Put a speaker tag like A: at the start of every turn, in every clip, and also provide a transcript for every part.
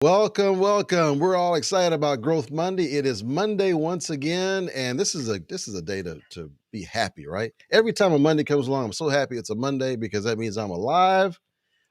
A: Welcome, welcome. We're all excited about Growth Monday. It is Monday once again, and this is a day to be happy, right? Every time a Monday comes along, I'm so happy it's a Monday because that means I'm alive.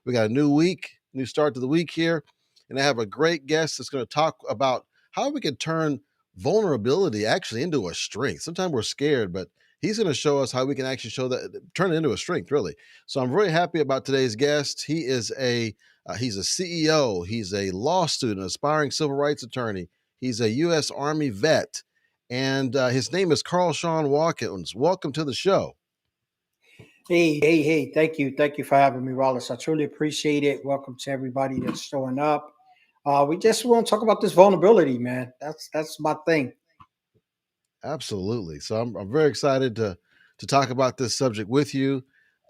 A: We got a new week, new start to the week here, and I have a great guest that's going to talk about how we can turn vulnerability actually into a strength. Sometimes we're scared, but he's going to show us how we can actually turn it into a strength, really. So I'm very happy about today's guest. He's a CEO. He's a law student, aspiring civil rights attorney. He's a U.S. Army vet, and his name is Shawn Watkins. Welcome to the show.
B: Hey. Thank you. Thank you for having me, Wallace. I truly appreciate it. Welcome to everybody that's showing up. We just want to talk about this vulnerability, man. That's my thing.
A: Absolutely. So I'm very excited to talk about this subject with you.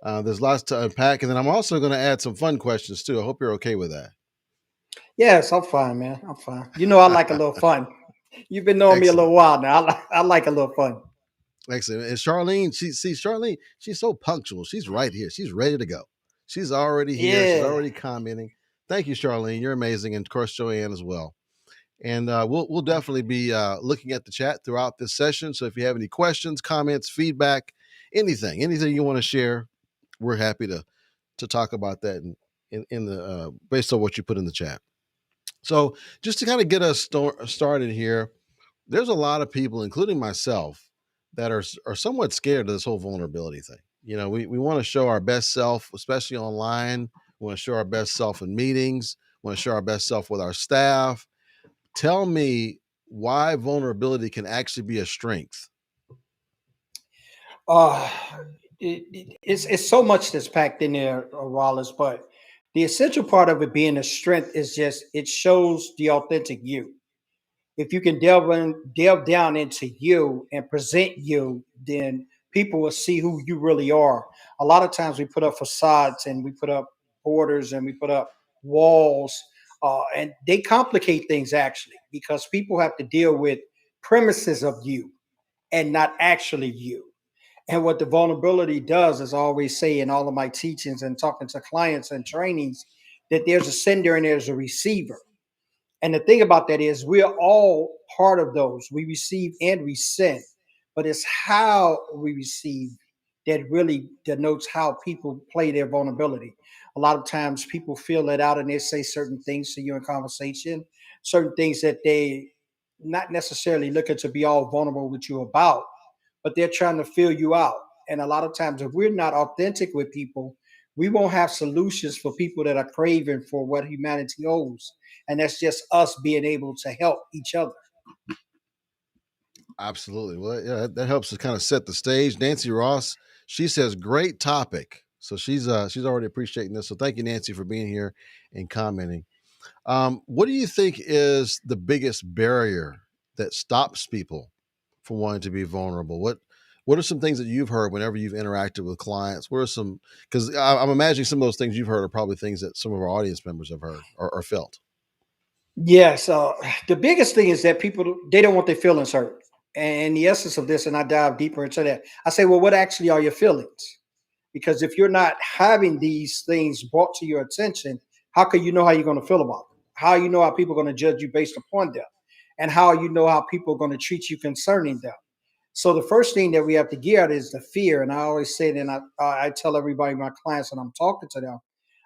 A: There's lots to unpack, and then I'm also going to add some fun questions too. I hope you're okay with that.
B: Yes, I'm fine, man. I'm fine. You know, I like a little fun. You've been knowing me a
A: Excellent.
B: little while now. I like a little fun.
A: Excellent. And Charlene, Charlene, she's so punctual. She's right here. She's ready to go. She's already here. She's
B: Yeah.
A: already commenting. Thank you, Charlene. You're amazing, and of course, Joanne as well. And we'll definitely be looking at the chat throughout this session. So if you have any questions, comments, feedback, anything you want to share, we're happy to talk about that in the based on what you put in the chat. So just to kind of get us started here, there's a lot of people, including myself, that are somewhat scared of this whole vulnerability thing. You know, we want to show our best self, especially online. We want to show our best self in meetings. We want to show our best self with our staff. Tell me why vulnerability can actually be a strength.
B: Uh, it's so much that's packed in there, Wallace. But the essential part of it being a strength is just it shows the authentic you. If you can delve down into you and present you, then people will see who you really are. A lot of times we put up facades and we put up borders and we put up walls, and they complicate things actually because people have to deal with premises of you and not actually you. And what the vulnerability does, as I always say in all of my teachings and talking to clients and trainings, that there's a sender and there's a receiver. And the thing about that is, we're all part of those. We receive and we send, but it's how we receive that really denotes how people play their vulnerability. A lot of times, people feel it out and they say certain things to you in conversation, certain things that they not necessarily looking to be all vulnerable with you about, but they're trying to fill you out. And a lot of times, if we're not authentic with people, we won't have solutions for people that are craving for what humanity owes. And that's just us being able to help each other.
A: Absolutely. Well, yeah, that helps to kind of set the stage. Nancy Ross, she says, great topic. So she's already appreciating this. So thank you, Nancy, for being here and commenting. What do you think is the biggest barrier that stops people from wanting to be vulnerable? What are some things that you've heard whenever you've interacted with clients? What are some, because I'm imagining some of those things you've heard are probably things that some of our audience members have heard or felt.
B: Yes, the biggest thing is that people they don't want their feelings hurt. And the essence of this, and I dive deeper into that, I say, well, what actually are your feelings? Because if you're not having these things brought to your attention, how can you know how you're going to feel about them? How you know how people are going to judge you based upon them? And how you know how people are going to treat you concerning them? So the first thing that we have to get out is the fear. And I always say that, and I tell everybody, my clients, when I'm talking to them,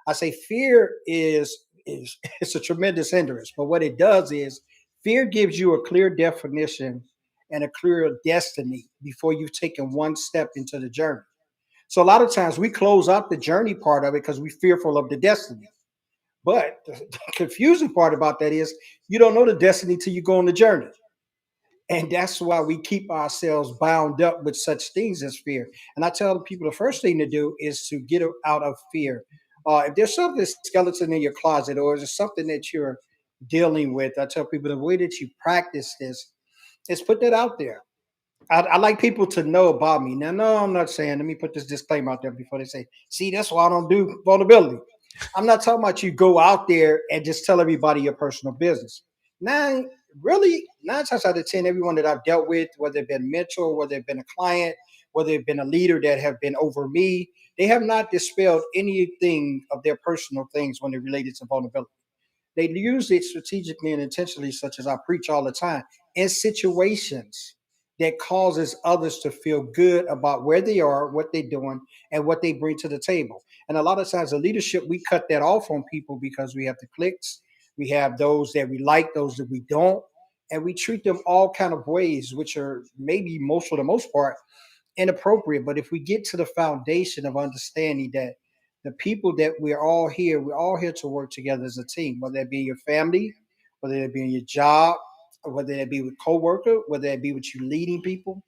B: I say fear is it's a tremendous hindrance. But what it does is fear gives you a clear definition and a clear destiny before you've taken one step into the journey. So a lot of times we close out the journey part of it because we're fearful of the destiny. But the confusing part about that is you don't know the destiny till you go on the journey. And that's why we keep ourselves bound up with such things as fear. And I tell people the first thing to do is to get out of fear. If there's something skeleton in your closet, or is there something that you're dealing with, I tell people the way that you practice this is put that out there. I like people to know about me. Now, no, I'm not saying, let me put this disclaimer out there before they say, see, that's why I don't do vulnerability. I'm not talking about you go out there and just tell everybody your personal business. Now, really, 9 times out of 10, everyone that I've dealt with, whether they've been a mentor, whether they've been a client, whether they've been a leader that have been over me, they have not dispelled anything of their personal things when it related to vulnerability. They use it strategically and intentionally, such as I preach all the time, in situations that causes others to feel good about where they are, what they're doing, and what they bring to the table. And a lot of times, the leadership, we cut that off on people because we have the clicks, we have those that we like, those that we don't, and we treat them all kind of ways, which are maybe most for the most part inappropriate. But if we get to the foundation of understanding that the people that we're all here to work together as a team, whether it be in your family, whether it be in your job, whether it be with coworker, whether it be with you leading people,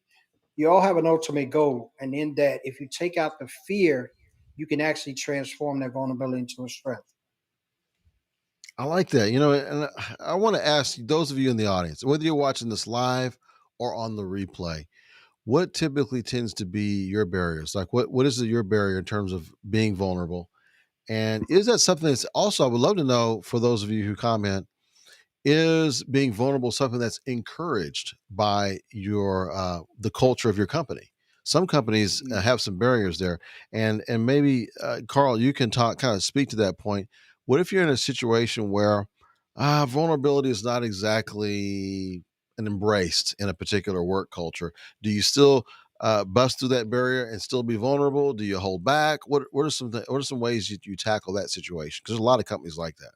B: you all have an ultimate goal. And in that, if you take out the fear, you can actually transform that vulnerability into a strength.
A: I like that. And I want to ask those of you in the audience, whether you're watching this live or on the replay, what typically tends to be your barriers? Like, what is your barrier in terms of being vulnerable? And is that something that's also, I would love to know for those of you who comment, is being vulnerable something that's encouraged by your the culture of your company? Some companies have some barriers there, and maybe Carl, you can talk, kind of speak to that point. What if you're in a situation where vulnerability is not exactly an embraced in a particular work culture? Do you still bust through that barrier and still be vulnerable? Do you hold back? What are some ways you tackle that situation? Because there's a lot of companies like that.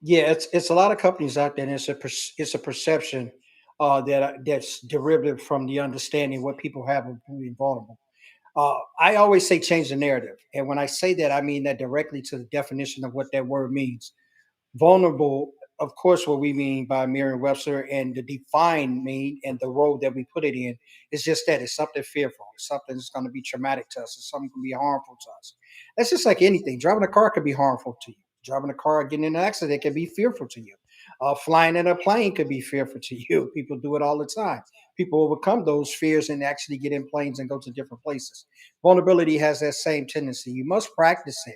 B: Yeah, it's a lot of companies out there, and it's a perception that's derivative from the understanding what people have of being vulnerable. I always say change the narrative, and when I say that, I mean that directly to the definition of what that word means. Vulnerable, of course, what we mean by Merriam-Webster and the define mean and the role that we put it in is just that it's something fearful, it's something that's going to be traumatic to us, it's something can be harmful to us. That's just like anything. Driving a car could be harmful to you. Driving a car, getting in an accident can be fearful to you. Flying in a plane could be fearful to you. People do it all the time. People overcome those fears and actually get in planes and go to different places. Vulnerability has that same tendency. You must practice it.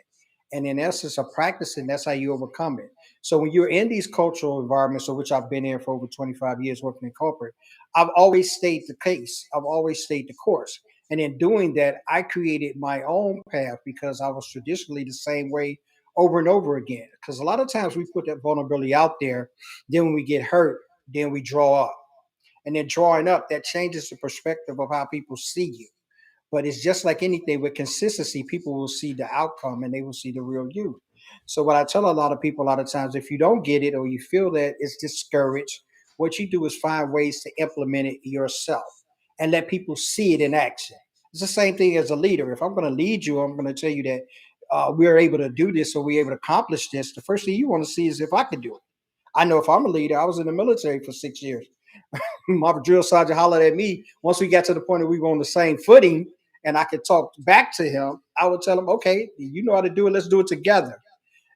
B: And in essence of practicing, that's how you overcome it. So when you're in these cultural environments, of which I've been in for over 25 years working in corporate, I've always stayed the case. I've always stayed the course. And in doing that, I created my own path because I was traditionally the same way over and over again. Because a lot of times we put that vulnerability out there, then when we get hurt, then we draw up. And then drawing up, that changes the perspective of how people see you. But it's just like anything with consistency, people will see the outcome and they will see the real you. So, what I tell a lot of people a lot of times, if you don't get it or you feel that it's discouraged, what you do is find ways to implement it yourself and let people see it in action. It's the same thing as a leader. If I'm going to lead you, I'm going to tell you that we're able to do this or we're able to accomplish this. The first thing you want to see is if I could do it. I know if I'm a leader, I was in the military for 6 years. My drill sergeant hollered at me once we got to the point that we were on the same footing and I could talk back to him. I would tell him, okay, you know how to do it. Let's do it together.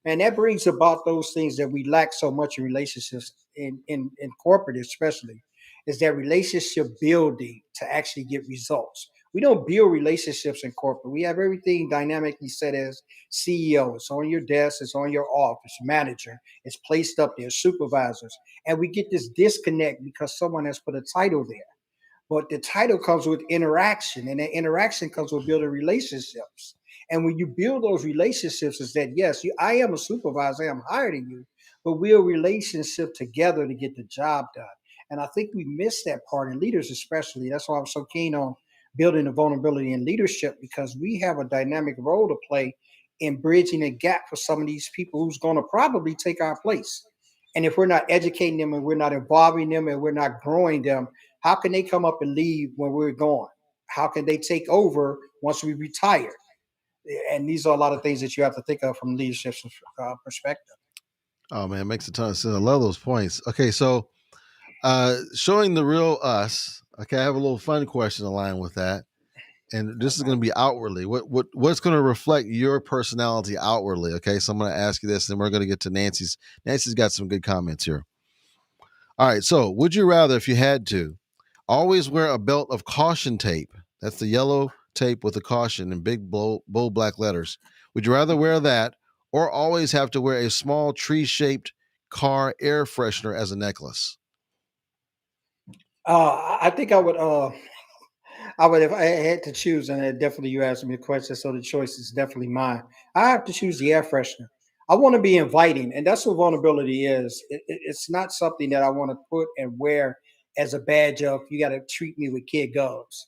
B: And that brings about those things that we lack so much in relationships, in corporate especially, is that relationship building to actually get results. We don't build relationships in corporate. We have everything dynamically set as CEO. It's on your desk, it's on your office, manager, it's placed up there, supervisors. And we get this disconnect because someone has put a title there. But the title comes with interaction, and that interaction comes with building relationships. And when you build those relationships, is that yes, I am a supervisor, I am higher than you, but we're a relationship together to get the job done. And I think we miss that part in leaders, especially. That's why I'm so keen on building the vulnerability in leadership because we have a dynamic role to play in bridging a gap for some of these people who's going to probably take our place. And if we're not educating them and we're not involving them and we're not growing them, how can they come up and leave when we're gone? How can they take over once we retire? And these are a lot of things that you have to think of from leadership perspective.
A: Oh man, it makes a ton of sense. I love those points. Okay, so showing the real us. Okay, I have a little fun question aligned with that, and this is going to be outwardly. What's going to reflect your personality outwardly? Okay, so I'm going to ask you this, and we're going to get to Nancy's. Nancy's got some good comments here. All right, so would you rather, if you had to, always wear a belt of caution tape? That's the yellow tape with the caution in big bold black letters. Would you rather wear that, or always have to wear a small tree-shaped car air freshener as a necklace?
B: I think I would if I had to choose, and definitely you asked me a question, so the choice is definitely mine. I have to choose the air freshener. I want to be inviting, and that's what vulnerability is. It's not something that I want to put and wear as a badge of you got to treat me with kid gloves,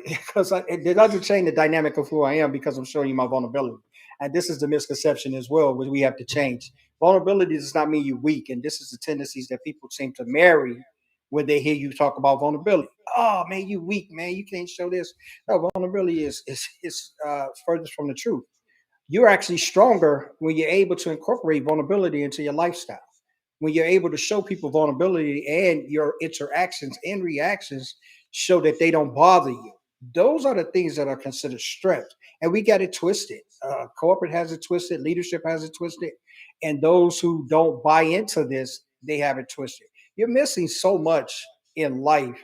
B: because it doesn't change the dynamic of who I am because I'm showing you my vulnerability. And this is the misconception as well, which we have to change. Vulnerability does not mean you're weak, and this is the tendencies that people seem to marry when they hear you talk about vulnerability. Oh man, you weak, man. You can't show this. No, vulnerability is furthest from the truth. You're actually stronger when you're able to incorporate vulnerability into your lifestyle. When you're able to show people vulnerability and your interactions and reactions show that they don't bother you. Those are the things that are considered strength. And we got it twisted. Corporate has it twisted, leadership has it twisted. And those who don't buy into this, they have it twisted. You're missing so much in life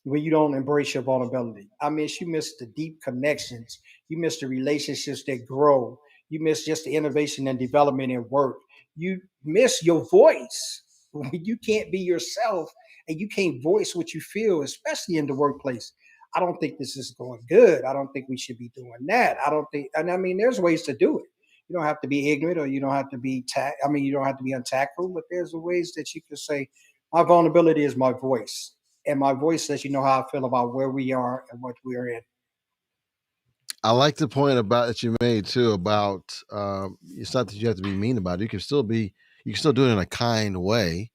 B: when you don't embrace your vulnerability. I mean, you miss the deep connections, you miss the relationships that grow, you miss just the innovation and development in work, you miss your voice when you can't be yourself and you can't voice what you feel, especially in the workplace. I don't think this is going good. I don't think we should be doing that. I don't think, and I mean, there's ways to do it. You don't have to be ignorant or you don't have to be, I mean, you don't have to be untactful, but there's ways that you can say, my vulnerability is my voice and my voice lets you know how I feel about where we are and what we're in.
A: I like the point about that you made too about it's not that you have to be mean about it. You can still do it in a kind way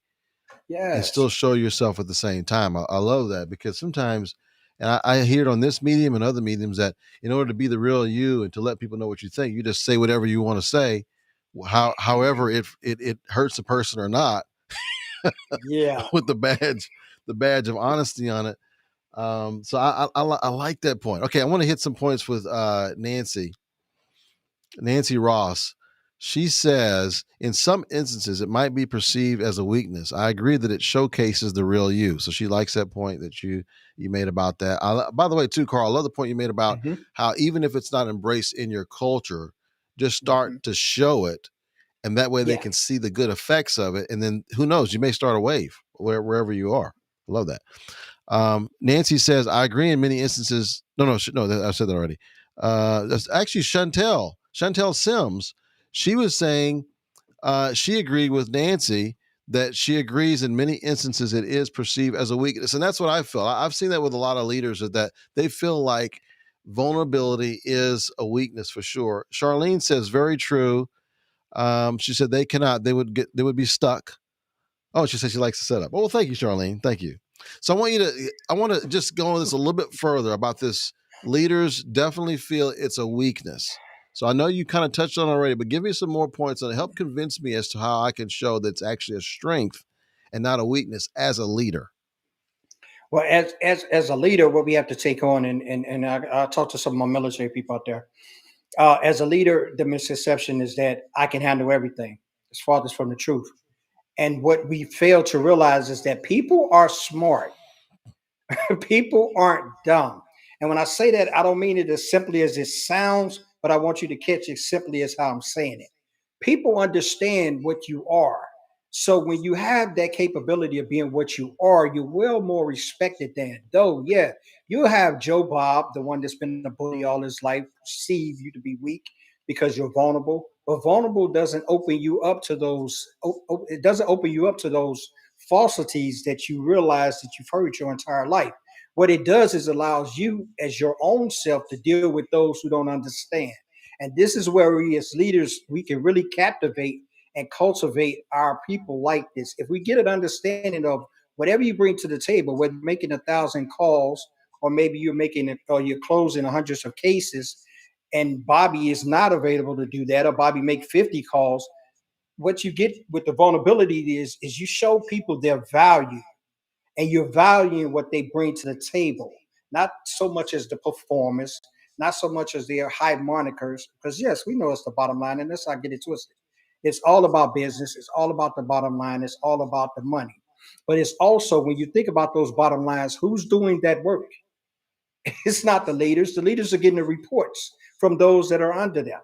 A: and
B: Yes.
A: still show yourself at the same time. I love that because sometimes, and I hear it on this medium and other mediums that in order to be the real you and to let people know what you think, you just say whatever you want to say, however it hurts the person or not,
B: Yeah.
A: with the badge of honesty on it. So I like that point. Okay, I want to hit some points with Nancy Ross. She says, in some instances, it might be perceived as a weakness. I agree that it showcases the real you. So she likes that point that you made about that. By the way, too, Carl, I love the point you made about
B: Hmm.
A: how even if it's not embraced in your culture, just start
B: Hmm.
A: to show it, and that way they
B: Yeah.
A: can see the good effects of it. And then who knows, you may start a wave wherever you are. I love that. Nancy says, I agree in many instances. No, I said that already. That's actually Chantel Sims. She was saying she agreed with Nancy that she agrees in many instances it is perceived as a weakness. And that's what I feel. I've seen that with a lot of leaders that they feel like vulnerability is a weakness for sure. Charlene says, very true. She said they would be stuck. Oh, she said she likes the setup. Well, thank you, Charlene. Thank you. So I want to just go on this a little bit further about this. Leaders definitely feel it's a weakness. So I know you kind of touched on it already, but give me some more points and help convince me as to how I can show that it's actually a strength and not a weakness as a leader.
B: Well, as a leader, what we have to take on, and I talk to some of my military people out there. As a leader, the misconception is that I can handle everything. It's farthest from the truth. And what we fail to realize is that people are smart. People aren't dumb. And when I say that, I don't mean it as simply as it sounds, but I want you to catch it simply as how I'm saying it. People understand what you are. So when you have that capability of being what you are, you're well more respected than. Though, yeah, you have Joe Bob, the one that's been a bully all his life, perceive you to be weak because you're vulnerable. But vulnerable doesn't open you up to those. It doesn't open you up to those falsities that you realize that you've heard your entire life. What it does is allows you as your own self to deal with those who don't understand. And this is where we as leaders, we can really captivate and cultivate our people like this. If we get an understanding of whatever you bring to the table, whether you're making 1,000 calls or maybe you're making it or you're closing hundreds of cases and Bobby is not available to do that or Bobby make 50 calls, what you get with the vulnerability is you show people their value and you're valuing what they bring to the table, not so much as the performance, not so much as their high monikers, because yes, we know it's the bottom line, and let's not get it twisted. It's all about business, it's all about the bottom line, it's all about the money. But it's also when you think about those bottom lines, who's doing that work? It's not the leaders. The leaders are getting the reports from those that are under them.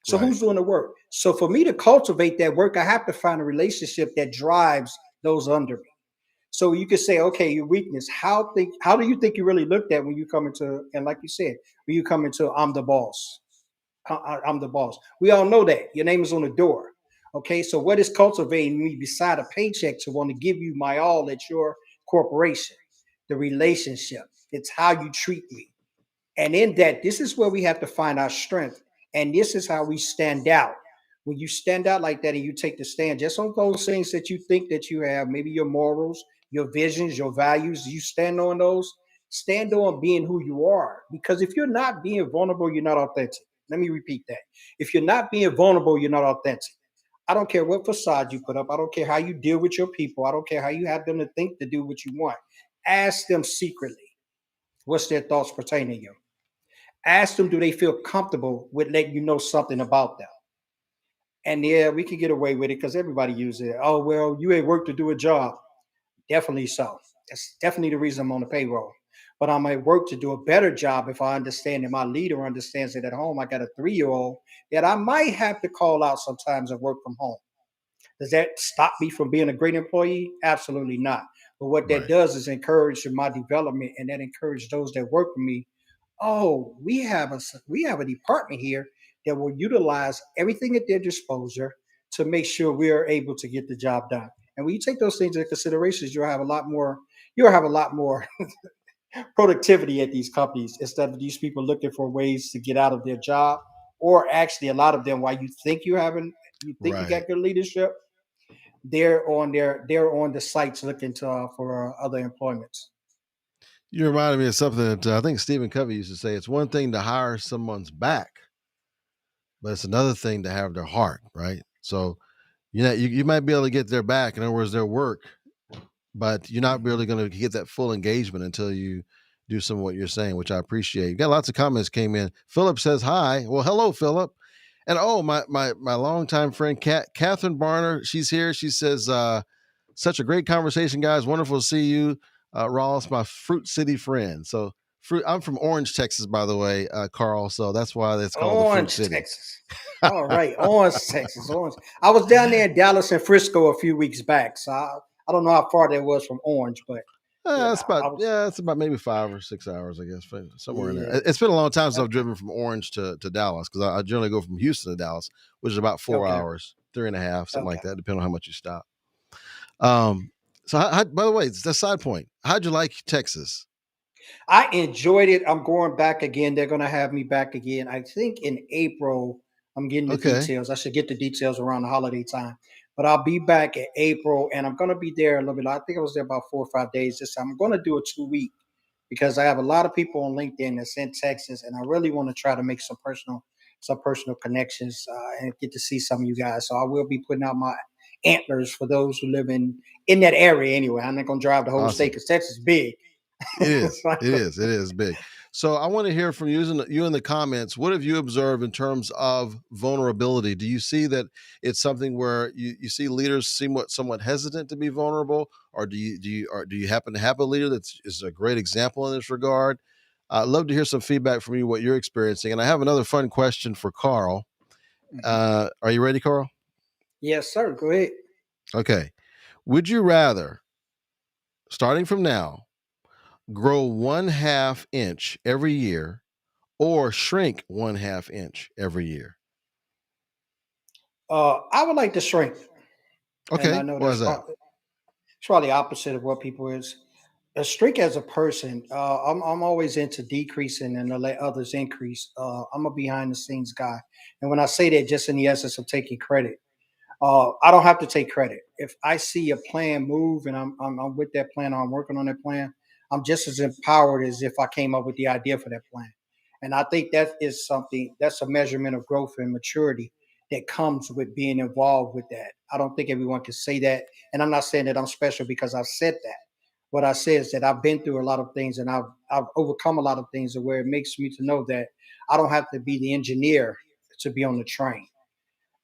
B: So
A: Right.
B: who's doing the work? So for me to cultivate that work, I have to find a relationship that drives those under me. So you could say, okay, your weakness. How do you think you really looked at when you come into, and like you said, when you come into I'm the boss. I'm the boss. We all know that. Your name is on the door. Okay, so what is cultivating me beside a paycheck to want to give you my all at your corporation? The relationship. It's how you treat me. And in that, this is where we have to find our strength. And this is how we stand out. When you stand out like that and you take the stand just on those things that you think that you have, maybe your morals, your visions, your values, you stand on those, stand on being who you are. Because if you're not being vulnerable, you're not authentic. Let me repeat that. If you're not being vulnerable, you're not authentic. I don't care what facade you put up. I don't care how you deal with your people. I don't care how you have them to think to do what you want. Ask them secretly what's their thoughts pertaining to you. Ask them, do they feel comfortable with letting you know something about them? And yeah, we can get away with it because everybody uses it. Oh, well, you ain't work to do a job. Definitely so. That's definitely the reason I'm on the payroll. But I might work to do a better job if I understand that my leader understands that at home I got a 3-year-old that I might have to call out sometimes and work from home. Does that stop me from being a great employee? Absolutely not. But what that
A: Right.
B: does is encourage my development and that encourages those that work with me. Oh, we have a department here that will utilize everything at their disposal to make sure we are able to get the job done. And when you take those things into consideration, you'll have a lot more productivity at these companies instead of these people looking for ways to get out of their job. Or actually a lot of them, while you think you
A: Right.
B: got good leadership, they're on the sites looking to for other employments.
A: You reminded me of something that I think Stephen Covey used to say. It's one thing to hire someone's back, but it's another thing to have their heart, right? So, you might be able to get their back, in other words, their work, but you're not
B: Mhm.
A: really going to get that full engagement until you do some of what you're saying, which I appreciate. You got lots of comments came in. Philip says hi. Well, hello, Philip. And oh, my longtime friend, Catherine Barner, she's here. She says, such a great conversation, guys. Wonderful to see you. Ross, my Fruit City friend. So, I'm from Orange, Texas, by the way, Carl. So that's why it's called the Fruit
B: Orange,
A: City.
B: Texas. All right, Orange, Texas. Orange. I was down there in Dallas and Frisco a few weeks back, so I don't know how far that was from Orange, but I was.
A: It's about maybe 5 or 6 hours, I guess, somewhere in there.
B: Yeah.
A: It's been a long time since I've
B: Okay.
A: driven from Orange to Dallas because I generally go from Houston to Dallas, which is about four
B: Okay.
A: hours, three and a half, something like
B: Okay.
A: that, depending on how much you stop. So by the way, it's the side point. How'd you like Texas?
B: I enjoyed it. I'm going back again. They're going to have me back again. I think in April. I'm getting the
A: Okay,
B: details. I should get the details around the holiday time. But I'll be back in April, and I'm going to be there a little bit. I think I was there about 4 or 5 days this time. I'm going to do a 2 week because I have a lot of people on LinkedIn that's in Texas, and I really want to try to make some personal connections and get to see some of you guys. So I will be putting out my antlers for those who live in that area. Anyway, I'm not going to drive the whole state
A: awesome.
B: because Texas is big.
A: It is. It is. It is big. So I want to hear from you in the comments. What have you observed in terms of vulnerability? Do you see that it's something where you see leaders somewhat hesitant to be vulnerable, or do you happen to have a leader that is a great example in this regard? I'd love to hear some feedback from you, what you're experiencing. And I have another fun question for Carl.
B: Mhm.
A: Are you ready, Carl?
B: Yes, sir. Go ahead.
A: Okay. Would you rather, starting from now, grow 1/2 inch every year or shrink 1/2 inch every year?
B: I would like to shrink, and I
A: Okay,
B: know
A: why is that?
B: it's probably opposite of what people is. A shrink as a person, I'm always into decreasing and to let others increase. I'm a behind the scenes guy, and when I say that, just in the essence of taking credit, I don't have to take credit. If I see a plan move and I'm with that plan, or I'm working on that plan, I'm just as empowered as if I came up with the idea for that plan. And I think that is something that's a measurement of growth and maturity that comes with being involved with that. I don't think everyone can say that. And I'm not saying that I'm special because I've said that. What I say is that I've been through a lot of things and I've overcome a lot of things where it makes me to know that I don't have to be the engineer to be on the train.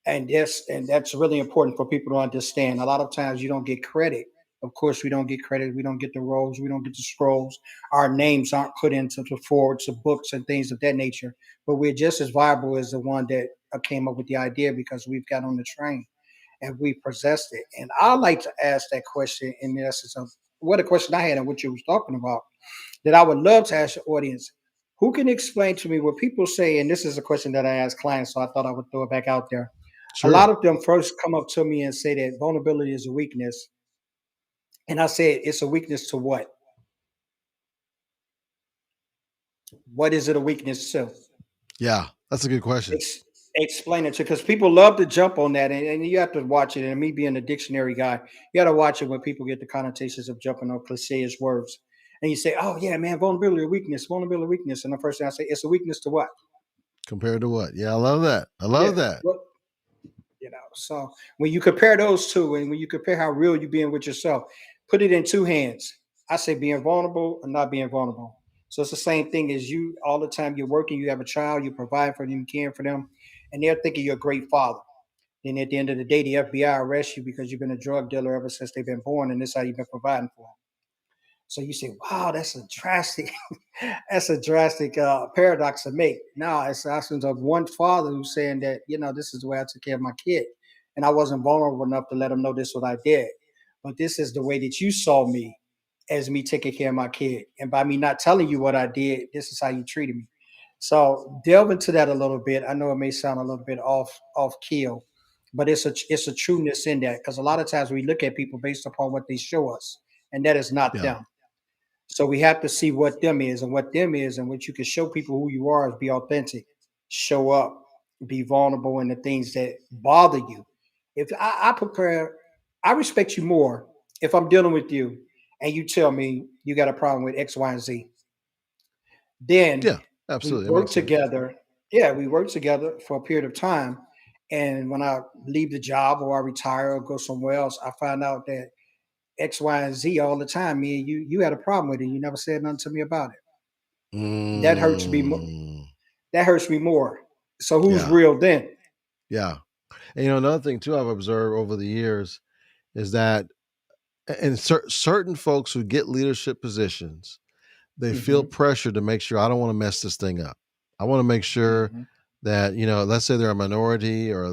B: And that's really important for people to understand. A lot of times you don't get credit. Of course, we don't get credit. We don't get the roles. We don't get the scrolls. Our names aren't put into the forwards of books and things of that nature. But we're just as viable as the one that came up with the idea because we've got on the train and we possessed it. And I like to ask that question in the essence of what a question I had and what you was talking about that I would love to ask the audience. Who can explain to me what people say? And this is a question that I ask clients, so I thought I would throw it back out there. A lot
A: Sure.
B: of them first come up to me and say that vulnerability is a weakness. And I said, it's a weakness to what? What is it a weakness to?
A: Yeah, that's a good question.
B: Ex- Explain it to, because people love to jump on that, and you have to watch it. And me being a dictionary guy, you got to watch it when people get the connotations of jumping on cliches words. And you say, "Oh yeah, man, vulnerability, weakness." And the first thing I say, it's a weakness to what?
A: Compared to what? Yeah, I love that. I
B: Yeah,
A: love that.
B: what So when you compare those two, and when you compare how real you being with yourself, put it in two hands. I say being vulnerable and not being vulnerable. So it's the same thing as you all the time you're working, you have a child, you provide for them, you care for them, and they're thinking you're a great father. Then at the end of the day, the FBI arrests you because you've been a drug dealer ever since they've been born, and this is how you've been providing for them. So you say, "Wow, that's a drastic, that's a drastic paradox to make." Now it's actions of one father who's saying that this is the way I took care of my kid, and I wasn't vulnerable enough to let him know this is what I did. But this is the way that you saw me as me taking care of my kid, and by me not telling you what I did, this is how you treated me. So delve into that a little bit. I know it may sound a little bit off keel, but it's a trueness in that, because a lot of times we look at people based upon what they show us, and that is not
A: Yeah.
B: them. So we have to see what them is, and what them is, and what you can show people who you are is be authentic, show up, be vulnerable in the things that bother you. If I prepare, I respect you more if I'm dealing with you and you tell me you got a problem with X, Y, and Z. Then
A: Yeah,
B: we
A: absolutely. That
B: work
A: makes sense.
B: together. Yeah, we work together for a period of time. And when I leave the job or I retire or go somewhere else, I find out that X, Y, and Z all the time. Me and you had a problem with it. You never said nothing to me about it. That hurts me.
A: Mm,
B: That hurts me more. So who's
A: yeah,
B: real then?
A: yeah. And another thing too I've observed over the years is that and certain folks who get leadership positions, they feel
B: Hmm.
A: pressure to make sure I don't want to mess this thing up. I want to make sure
B: Hmm.
A: that let's say they're a minority, or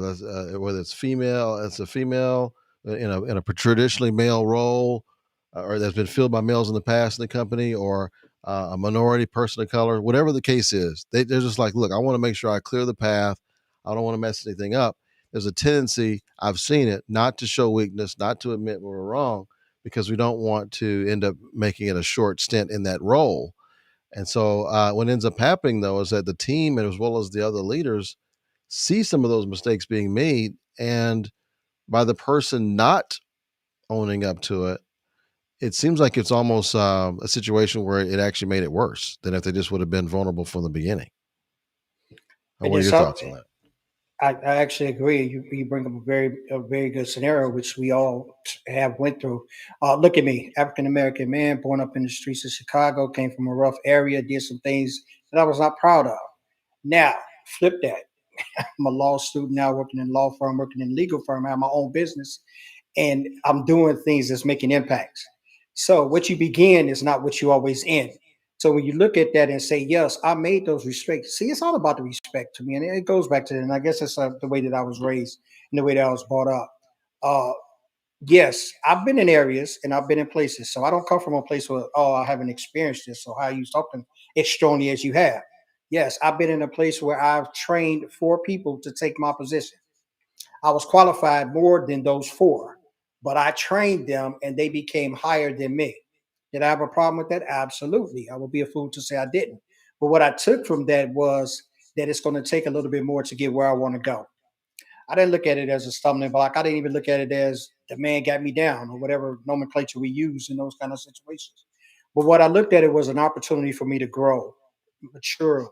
A: whether it's a female in a traditionally male role, or that's been filled by males in the past in the company, or a minority person of color, whatever the case is. They're just like, look, I want to make sure I clear the path. I don't want to mess anything up. There's a tendency, I've seen it, not to show weakness, not to admit when we're wrong, because we don't want to end up making it a short stint in that role. And so what ends up happening though is that the team, as well as the other leaders, see some of those mistakes being made, and by the person not owning up to it, it seems like it's almost a situation where it actually made it worse than if they just would have been vulnerable from the beginning.
B: And
A: What are
B: then
A: your
B: so
A: thoughts on that?
B: I actually agree. You bring up a very good scenario, which we all have went through. Look at me, African American man, born up in the streets of Chicago, came from a rough area, did some things that I was not proud of. Now, flip that. I'm a law student now, working in law firm, working in legal firm. I have my own business, and I'm doing things that's making impacts. So what you begin is not what you always end. So when you look at that and say, yes, I made those respect. See, it's all about the respect to me, and it goes back to that. And I guess it's the way that I was raised and the way that I was brought up. Uh, yes, I've been in areas and I've been in places. So I don't come from a place where, oh, I haven't experienced this. So how are you talking as strongly as you have? Yes, I've been in a place where I've trained four people to take my position. I was qualified more than those four, but I trained them and they became higher than me. Did I have a problem with that? Absolutely. I would be a fool to say I didn't. But what I took from that was that it's going to take a little bit more to get where I want to go. I didn't look at it as a stumbling block. I didn't even look at it as the man got me down or whatever nomenclature we use in those kind of situations. But what I looked at it was an opportunity for me to grow, mature,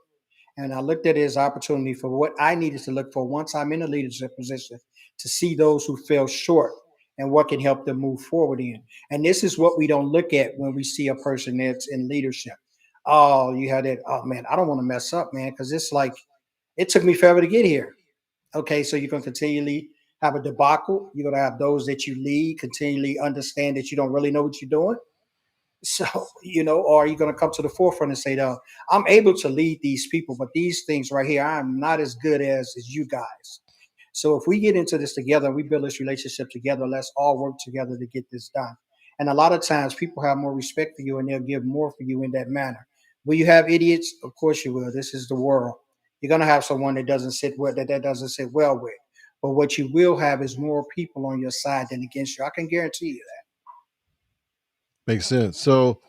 B: and I looked at it as opportunity for what I needed to look for once I'm in a leadership position to see those who fell short and what can help them move forward in. And this is what we don't look at when we see a person that's in leadership. Oh, you had that. Oh man, I don't want to mess up, man, because it's like it took me forever to get here. Okay, so you're going to continually have a debacle. You're going to have those that you lead continually understand that you don't really know what you're doing. So, or are you going to come to the forefront and say, no, I'm able to lead these people, but these things right here, I'm not as good as you guys. So if we get into this together and we build this relationship together, let's all work together to get this done. And a lot of times people have more respect for you and they'll give more for you in that manner. Will you have idiots? Of course you will. This is the world. You're gonna have someone that doesn't sit well, that doesn't sit well with. But what you will have is more people on your side than against you. I can guarantee you
A: Makes sense. So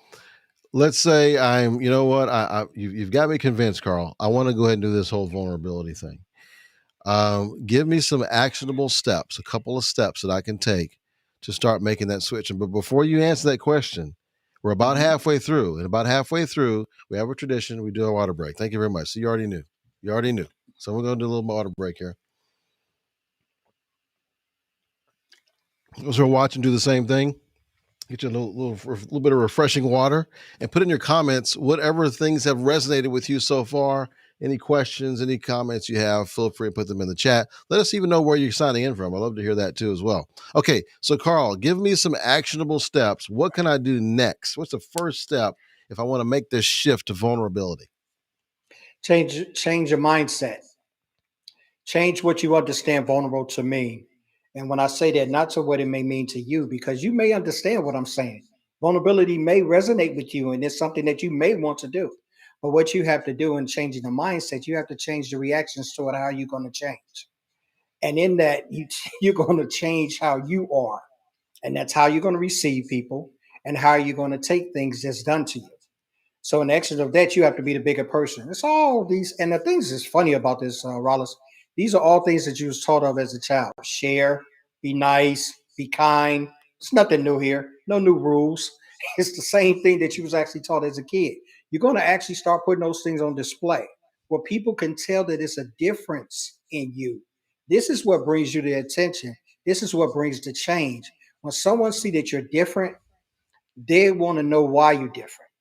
A: let's say I'm, you know what, you've got me convinced, Carl. I want to go ahead and do this whole vulnerability thing. Give me some actionable steps, a couple of steps that I can take to start making that switch. But before you answer that question, we're about
B: that. Mhm.
A: halfway through, and about halfway through, we have a tradition. We do a water break. Thank you very much. So you already knew. You already knew. So we're going to do a little water break here. As we're watching, do the same thing. Get you a little bit of refreshing water, and put in your comments whatever things have resonated with you so far. Any questions, any comments you have, feel free to put them in the chat. Let us even know where you're signing in from. I'd love to hear that too as well. Okay, so Carl, give me some actionable steps. What can I do next? What's the first step if I want to make this shift to vulnerability?
B: Change your mindset. Change what you understand vulnerable to mean. And when I say that, not to what it may mean to you, because you may understand what I'm saying. Vulnerability may resonate with you, and it's something that you may want to do. But what you have to do in changing the mindset, you have to change the reactions to it, how you're going to change. And in that, you're going to change how you are. And that's how you're going to receive people and how you're going to take things that's done to you. So in the action of that, you have to be the bigger person. It's all these, and the things that's funny about this, Rollis, these are all things that you was taught of as a child. Share, be nice, be kind. It's nothing new here. No new rules. It's the same thing that you was actually taught as a kid. You're going to actually start putting those things on display where people can tell that it's a difference in you. This is what brings you the attention. This is what brings the change. When someone see that you're different, they want to know why you're different.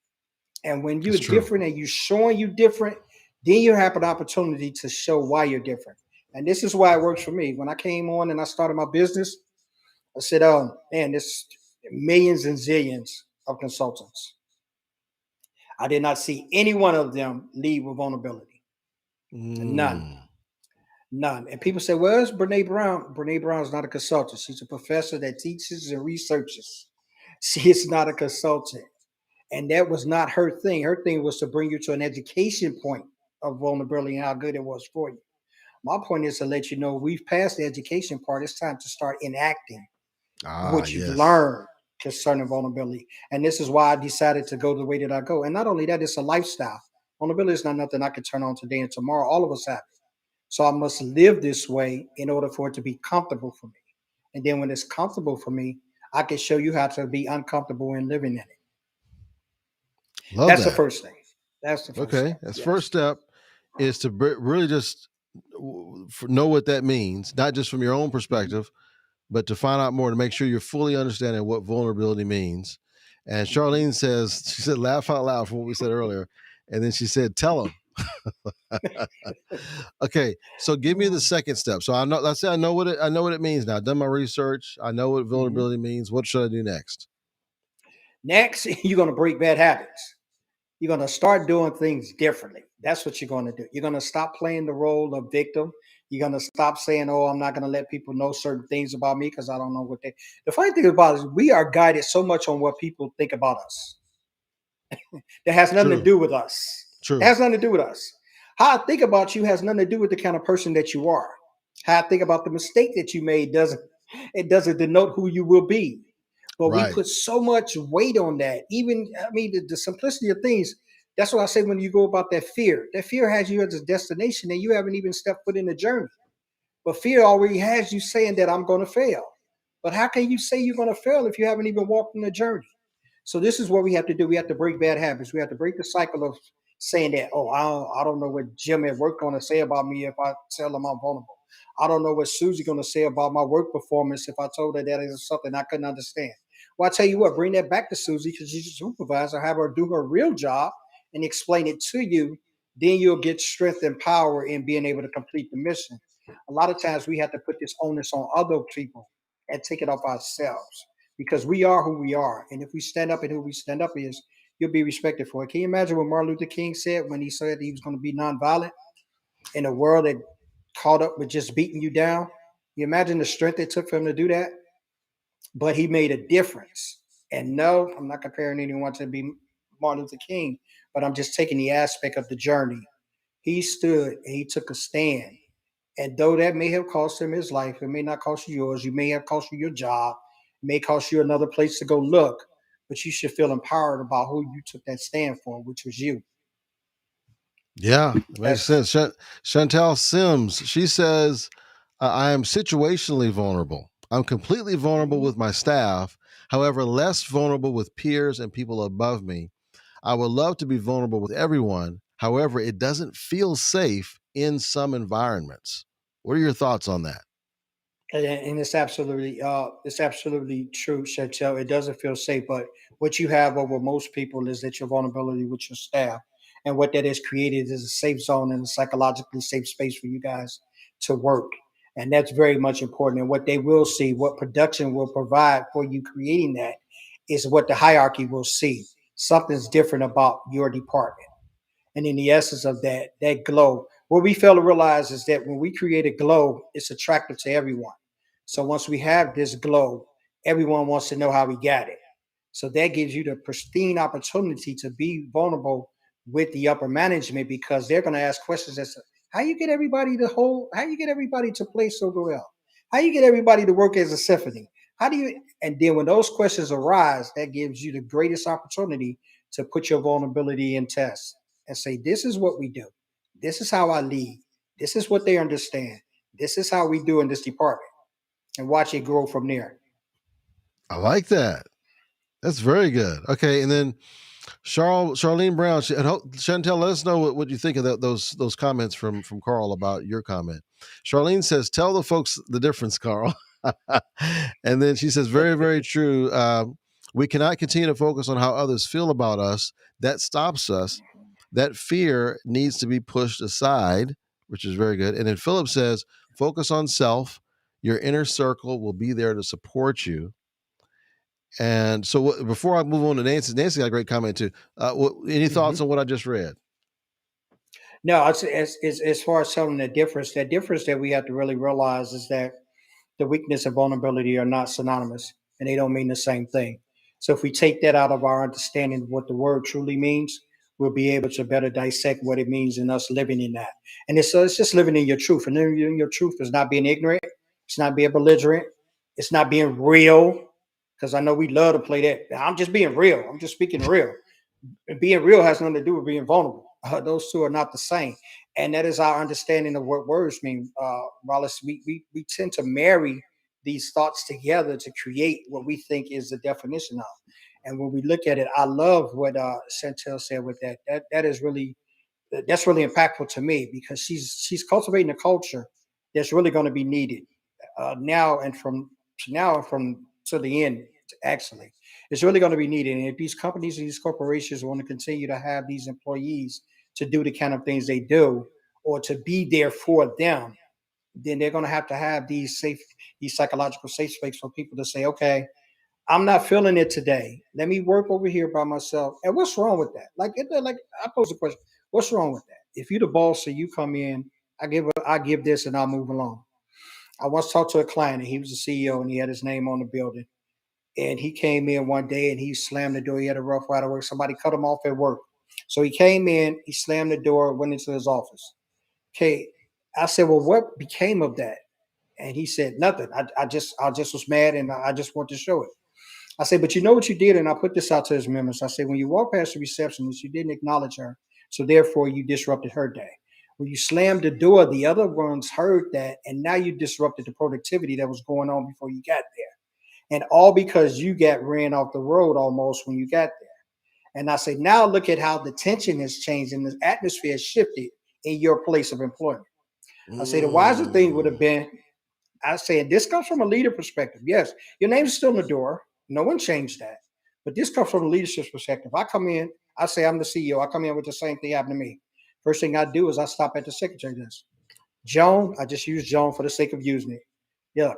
B: And when
A: That's
B: you're
A: true.
B: different and you're showing you different, then you have an opportunity to show why you're different. And this is why it works for me. When I came on and I started my business, I said, oh man, there's millions and zillions of consultants. I did not see any one of them lead with vulnerability. None.
A: Mm,
B: None. And people say, well, it's Brene Brown. Brene Brown is not a consultant. She's a professor that teaches and researches. She is not a consultant. And that was not her thing. Her thing was to bring you to an education point of vulnerability and how good it was for you. My point is to let you know we've passed the education part. It's time to start enacting what you've
A: yes.
B: learned concerning vulnerability. And this is why I decided to go the way that I go. And not only that, it's a lifestyle. Vulnerability is not nothing I can turn on today and tomorrow. All of us have it. So I must live this way in order for it to be comfortable for me. And then when it's comfortable for me, I can show you how to be uncomfortable in living in it.
A: Love
B: That's the
A: that.
B: first thing. That's the first
A: Okay,
B: step.
A: that's first
B: Yes.
A: step is to really just know what that means, not just from your own
B: Mhm.
A: perspective, but to find out more to make sure you're fully understanding what vulnerability means. And
B: Mhm.
A: Charlene says, she said, laugh out loud from what we said earlier. And then she said, tell them. Okay, so give me the second step. So I know, let's say I know what it means now. I've done my research. I know what
B: Mhm.
A: vulnerability means. What should I do next?
B: Next, you're going to break bad habits. You're going to start doing things differently. That's what you're going to do. You're going to stop playing the role of victim. You're going to stop saying, oh, I'm not going to let people know certain things about me because I don't know what they. The funny thing about it is we are guided so much on what people think about us. That has nothing to
A: True,
B: do with us. It
A: true.
B: has nothing to do with us. How I think about you has nothing to do with the kind of person that you are. How I think about the mistake that you made doesn't denote who you will be. But we
A: Right.
B: put so much weight on that. Even I mean the simplicity of things. That's what I say when you go about that fear. That fear has you as a destination and you haven't even stepped foot in the journey. But fear already has you saying that I'm going to fail. But how can you say you're going to fail if you haven't even walked in the journey? So this is what we have to do. We have to break bad habits. We have to break the cycle of saying that, oh, I don't know what Jim at work going to say about me if I tell him I'm vulnerable. I don't know what Susie going to say about my work performance if I told her that is something I couldn't understand. Well, I tell you what, bring that back to Susie because she's a supervisor. Have her do her real job and explain it to you. Then you'll get strength and power in being able to complete the mission. A lot of times we have to put this onus on other people and take it off ourselves because we are who we are. And if we stand up and who we stand up is, you'll be respected for it. Can you imagine what Martin Luther King said when he said he was going to be nonviolent in a world that caught up with just beating you down? You imagine the strength it took for him to do that? But he made a difference. And no, I'm not comparing anyone to be Martin Luther King, but I'm just taking the aspect of the journey. He stood and he took a stand And though that may have cost him his life, it may not cost you yours. You may have cost you your job. It may cost you another place to go look. But you should feel empowered about who you took that stand for, which was you.
A: Yeah, it makes
B: That's
A: sense. Chantel Sims, she says, I am situationally vulnerable. I'm completely vulnerable
B: mhm.
A: with my staff, however, less vulnerable with peers and people above me. I would love to be vulnerable with everyone. However, it doesn't feel safe in some environments. What are your thoughts on that?
B: And it's absolutely true, Chantel. It doesn't feel safe, but what you have over most people is that your vulnerability with your staff, and what that has created is a safe zone and a psychologically safe space for you guys to work, and that's very much important. And what they will see, what production will provide for you creating that, is what the hierarchy will see. Something's different about your department. And in the essence of that, that glow, what we fail to realize is that when we create a glow, it's attractive to everyone. So once we have this glow, everyone wants to know how we got it. So that gives you the pristine opportunity to be vulnerable with the upper management, because they're going to ask questions as to how you get everybody to hold, how you get everybody to play so well, how you get everybody to work as a symphony, how do you, and then when those questions arise, that gives you the greatest opportunity to put your vulnerability in test and say, this is what we do. This is how I lead. This is what they understand. This is how we do in this department, and watch it grow from there.
A: I like that. That's very good. Okay, and then Charlene Brown, Chantel, let us know what you think of those comments from Carl about your comment. Charlene says, "Tell the folks the difference, Carl." And then she says, "Very, very true. We cannot continue to focus on how others feel about us. That stops us. That fear needs to be pushed aside," which is very good. And then Philip says, "Focus on self. Your inner circle will be there to support you." And so, before I move on to Nancy, Nancy got a great comment too. Any thoughts
B: Mhm.
A: on what I just read?
B: No, as far as telling the difference that we have to really realize is that the weakness and vulnerability are not synonymous, and they don't mean the same thing. So if we take that out of our understanding of what the word truly means, we'll be able to better dissect what it means in us living in that. And it's just living in your truth. And living in your truth is not being ignorant, it's not being belligerent, it's not being real. Because I know we love to play that. I'm just being real. I'm just speaking real. And being real has nothing to do with being vulnerable. Those two are not the same. And that is our understanding of what words mean. Wallace, we tend to marry these thoughts together to create what we think is the definition of. And when we look at it, I love what Chantel said with that. That is really, that's really impactful to me, because she's cultivating a culture that's really going to be needed now and from to the end. Actually, it's really going to be needed. And if these companies and these corporations want to continue to have these employees to do the kind of things they do, or to be there for them, then they're going to have these psychological safe space for people to say, okay, I'm not feeling it today. Let me work over here by myself. And what's wrong with that? Like I pose a question. What's wrong with that? If you're the boss and you come in, I give this and I'll move along. I once talked to a client and he was the CEO and he had his name on the building. And he came in one day and he slammed the door. He had a rough ride at work. Somebody cut him off at work. So he came in, he slammed the door, went into his office. Okay. I said, well, what became of that? And he said, nothing. I just was mad and I just want to show it. I said, but you know what you did? And I put this out to his members. I said, when you walk past the receptionist, you didn't acknowledge her. So therefore, you disrupted her day. When you slammed the door, the other ones heard that. And now you disrupted the productivity that was going on before you got there. And all because you got ran off the road almost when you got there. And I say, now look at how the tension has changed and the atmosphere has shifted in your place of employment. I say, the wiser thing would have
A: Mm.
B: been, I said, this comes from a leader perspective. Yes, your name's still in the door. No one changed that. But this comes from a leadership perspective. I come in, I say I'm the CEO. I come in with the same thing happened to me. First thing I do is I stop at the secretary desk. Joan, I just use Joan for the sake of using it. Yeah,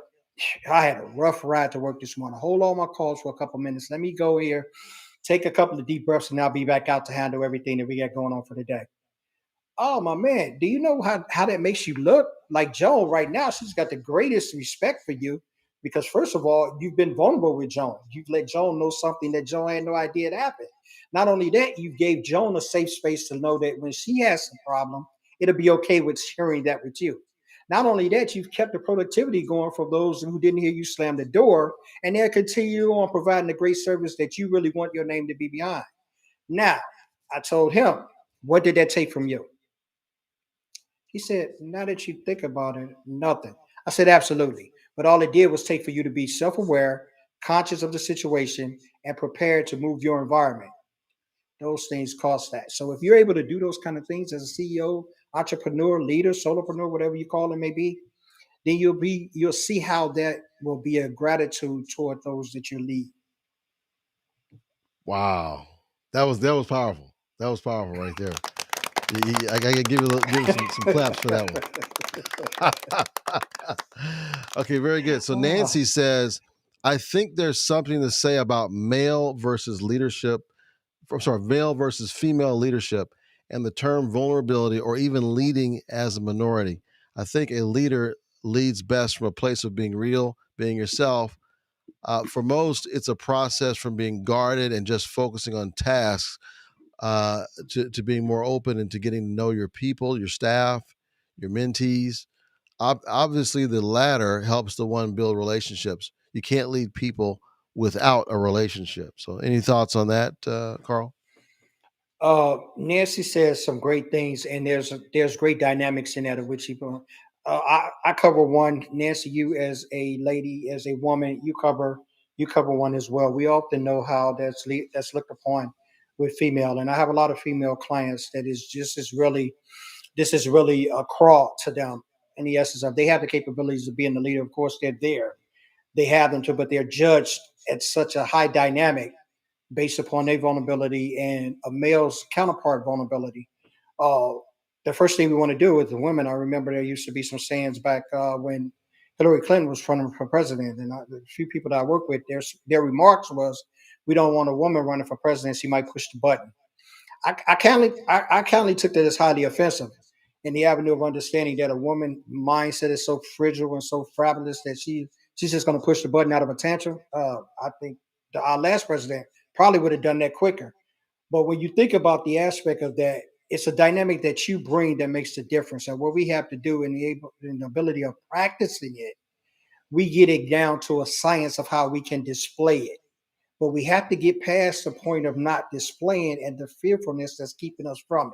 B: I had a rough ride to work this morning. Hold all my calls for a couple minutes. Let me go here, take a couple of deep breaths, and I'll be back out to handle everything that we got going on for the day. Oh my man, do you know how that makes you look? Like Joan right now, she's got the greatest respect for you, because first of all, you've been vulnerable with Joan. You've let Joan know something that Joan had no idea had happened. Not only that, you gave Joan a safe space to know that when she has a problem, it'll be okay with sharing that with you. Not only that, you've kept the productivity going for those who didn't hear you slam the door, and they'll continue on providing the great service that you really want your name to be behind. Now, I told him, what did that take from you? He said, now that you think about it, nothing. I said, absolutely. But all it did was take for you to be self aware, conscious of the situation, and prepared to move your environment. Those things cost that. So if you're able to do those kind of things as a CEO, entrepreneur, leader, solopreneur, whatever you call it may be, then you'll see how that will be a gratitude toward those that you lead.
A: Wow, that was powerful. That was powerful right there. I gotta give some claps for that one. Okay, very good. So
B: Oh,
A: Nancy says, I think there's something to say about male versus leadership. I'm sorry, male versus female leadership and the term vulnerability or even leading as a minority. I think a leader leads best from a place of being real, being yourself. For most, it's a process from being guarded and just focusing on tasks to being more open and to getting to know your people, your staff, your mentees. Obviously, the latter helps the one build relationships. You can't lead people without a relationship. So, any thoughts on that, Carl?
B: Nancy says some great things, and there's great dynamics in that of which people. I cover one. Nancy, you as a lady, as a woman, you cover one as well. We often know how that's looked upon with female, and I have a lot of female clients that is just as really this is really a crawl to them. In the essence of they have the capabilities of being the leader. Of course, they're there. They have them to, but they're judged at such a high dynamic based upon their vulnerability and a male's counterpart vulnerability. Uh, the first thing we want to do with the women, I remember there used to be some sayings back when Hillary Clinton was running for president, and the few people that I work with, their remarks was, "We don't want a woman running for president; she might push the button." I kindly took that as highly offensive in the avenue of understanding that a woman mindset is so fragile and so fabulous that she's just going to push the button out of a tantrum. I think our last president probably would have done that quicker. But when you think about the aspect of that, it's a dynamic that you bring that makes the difference. And what we have to do in the ability of practicing it, we get it down to a science of how we can display it, but we have to get past the point of not displaying and the fearfulness that's keeping us from it.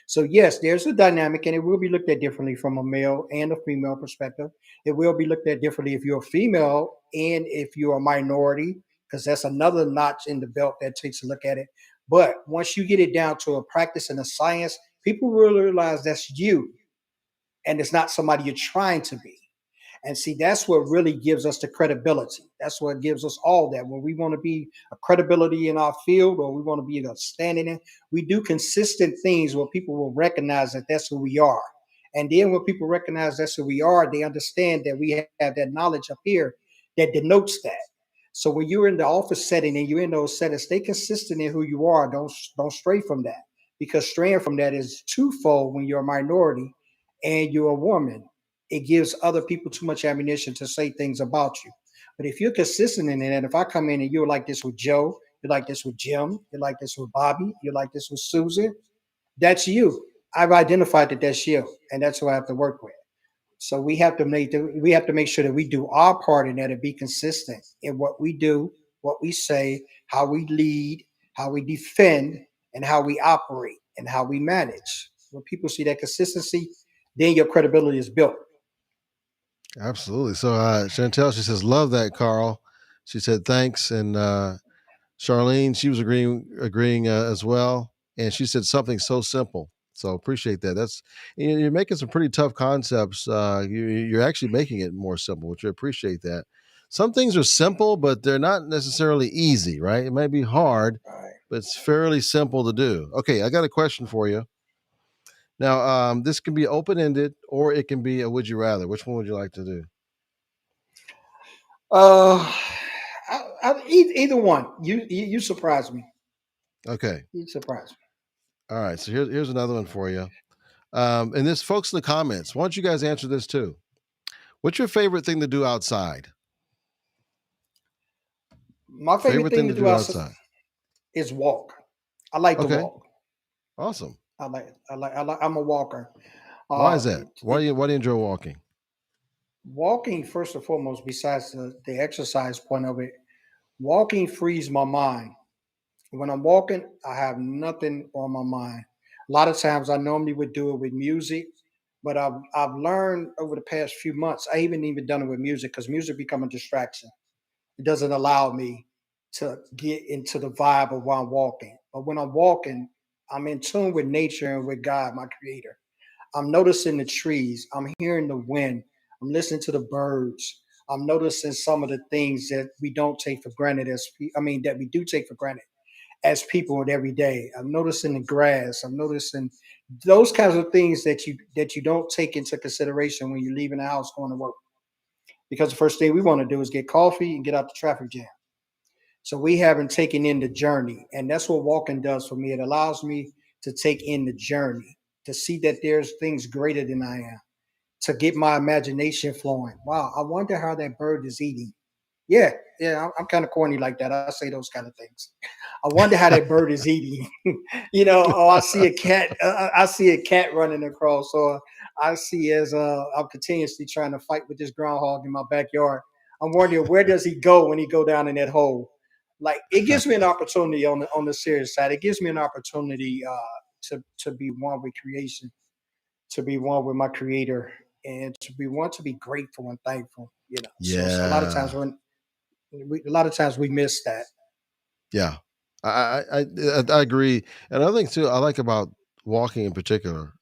B: So, yes, there's a dynamic, and it will be looked at differently from a male and a female perspective. It will be looked at differently if you're a female and if you're a minority, because that's another notch in the belt that takes a look at it. But once you get it down to a practice and a science, people will realize that's you and it's not somebody you're trying to be. And see, that's what really gives us the credibility. That's what gives us all that. When we want to be a credibility in our field or we want to be a standing in, we do consistent things where people will recognize that that's who we are. And then when people recognize that's who we are, they understand that we have that knowledge up here that denotes that. So when you're in the office setting and you're in those settings, stay consistent in who you are. Don't stray from that, because straying from that is twofold when you're a minority and you're a woman. It gives other people too much ammunition to say things about you. But if you're consistent in it, and if I come in and you're like this with Joe, you're like this with Jim, you're like this with Bobby, you're like this with Susan, that's you. I've identified that that's you, and that's who I have to work with. So we have to make sure that we do our part in that and be consistent in what we do, what we say, how we lead, how we defend, and how we operate and how we manage. When people see that consistency, then your credibility is built.
A: Absolutely. So, Chantel, she says, love that, Carl. She said, thanks. And Charlene, she was agreeing as well. And she said something so simple. So appreciate that. You're making some pretty tough concepts. You're actually making it more simple, which I appreciate that. Some things are simple, but they're not necessarily easy, right? It might be hard,
B: Right.
A: but it's fairly simple to do. Okay, I got a question for you. Now, this can be open ended or it can be a would you rather. Which one would you like to do?
B: Uh, either one. You surprise me.
A: Okay.
B: You surprise me.
A: All right. So here's another one for you. And this, folks in the comments, why don't you guys answer this too? What's your favorite thing to do outside?
B: My favorite
A: Favorite
B: thing
A: thing
B: to
A: to
B: do
A: do
B: outside
A: outside?
B: is walk. I like to
A: Okay.
B: walk.
A: Awesome.
B: I'm a walker.
A: Why
B: Uh,
A: is that?
B: it,
A: Why
B: it,
A: do you enjoy walking?
B: Walking, first and foremost, besides the exercise point of it, walking frees my mind. When I'm walking, I have nothing on my mind. A lot of times I normally would do it with music, but I've learned over the past few months, I even done it with music because music become a distraction. It doesn't allow me to get into the vibe of while I'm walking. But when I'm walking, I'm in tune with nature and with God, my creator. I'm noticing the trees. I'm hearing the wind. I'm listening to the birds. I'm noticing some of the things that we don't take for granted that we do take for granted as people in every day. I'm noticing the grass. I'm noticing those kinds of things that you don't take into consideration when you're leaving the house going to work. Because the first thing we want to do is get coffee and get out the traffic jam. So we haven't taken in the journey. And that's what walking does for me. It allows me to take in the journey, to see that there's things greater than I am, to get my imagination flowing. Wow, I wonder how that bird is eating. Yeah, yeah, I'm kind of corny like that. I say those kind of things. I wonder how that bird is eating. Oh, I see a cat. I see a cat running across, or I see as I'm continuously trying to fight with this groundhog in my backyard. I'm wondering where does he go when he go down in that hole. Like it gives me an opportunity on the serious side. It gives me an opportunity to be one with creation, to be one with my creator, and to be grateful and thankful. So a lot of times
A: Yeah.
B: we miss that.
A: Yeah. I agree. Another thing too I like about walking in particular,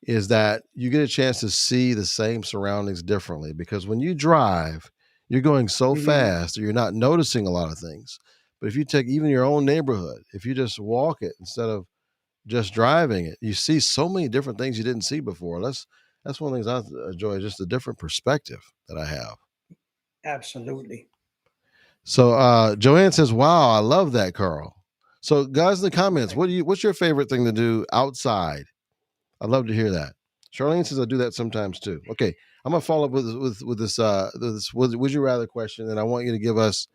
A: is that you get a chance to see the same surroundings differently, because when you drive, you're going so
B: Mhm.
A: fast that you're not noticing a lot of things. But if you take even your own neighborhood, if you just walk it instead of just driving it, you see so many different things you didn't see before. That's one of the things I enjoy, just a different perspective that I have.
B: Absolutely.
A: So Joanne says, "Wow, I love that, Carl." So guys in the comments,
B: Right.
A: what's your favorite thing to do outside? I'd love to hear that. Charlene says I do that sometimes too. Okay, I'm gonna follow up with this would you rather question, and I want you to give us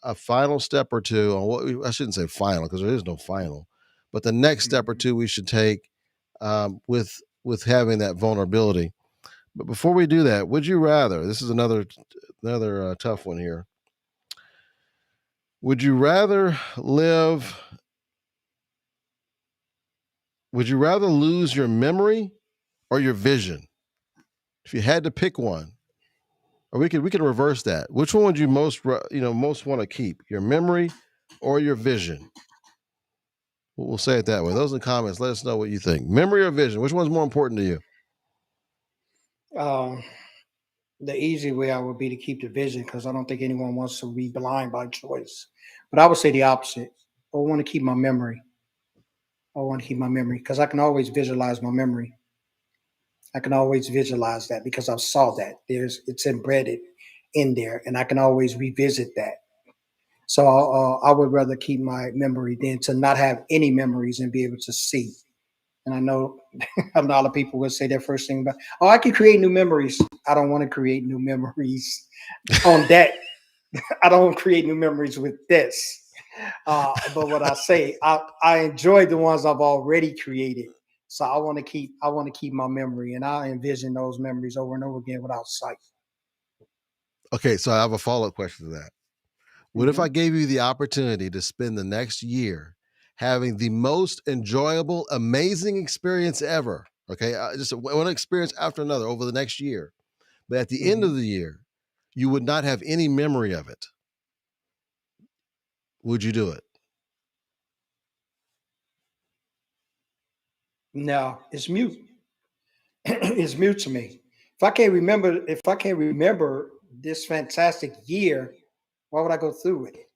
A: a final step or two on I shouldn't say final because there is no final, but the next step or
B: Mhm.
A: two we should take, with having that vulnerability. But before we do that, would you rather? This is another tough one here. Would you rather live? Would you rather lose your memory or your vision? If you had to pick one, or we could reverse that. Which one would you most want to keep? Your memory or your vision? We'll say it that way. Those in the comments, let us know what you think. Memory or vision? Which one's more important to you?
B: Um, the easy way I would be to keep the vision because I don't think anyone wants to be blind by choice. But I would say the opposite. I want to keep my memory. I want to keep my memory because I can always visualize my memory. I can always visualize that because I've saw that. It's embedded in there, and I can always revisit that. So I would rather keep my memory than to not have any memories and be able to see. And I know a lot of people would say their first thing about, oh, I can create new memories. I don't want to create new memories on that. I don't create new memories with this. But what I say, I enjoy the ones I've already created. So I want to keep my memory, and I envision those memories over and over again without sight.
A: Okay, so I have a follow up question to that. What if I
B: Hmm.
A: gave you the opportunity to spend the next year having the most enjoyable, amazing experience ever? Okay, just one experience after another over the next year. But at the end
B: Hmm.
A: of the year, you would not have any memory of it. Would you do it?
B: No, it's mute. It's mute to me. If I can't remember this fantastic year, why would I go through with it?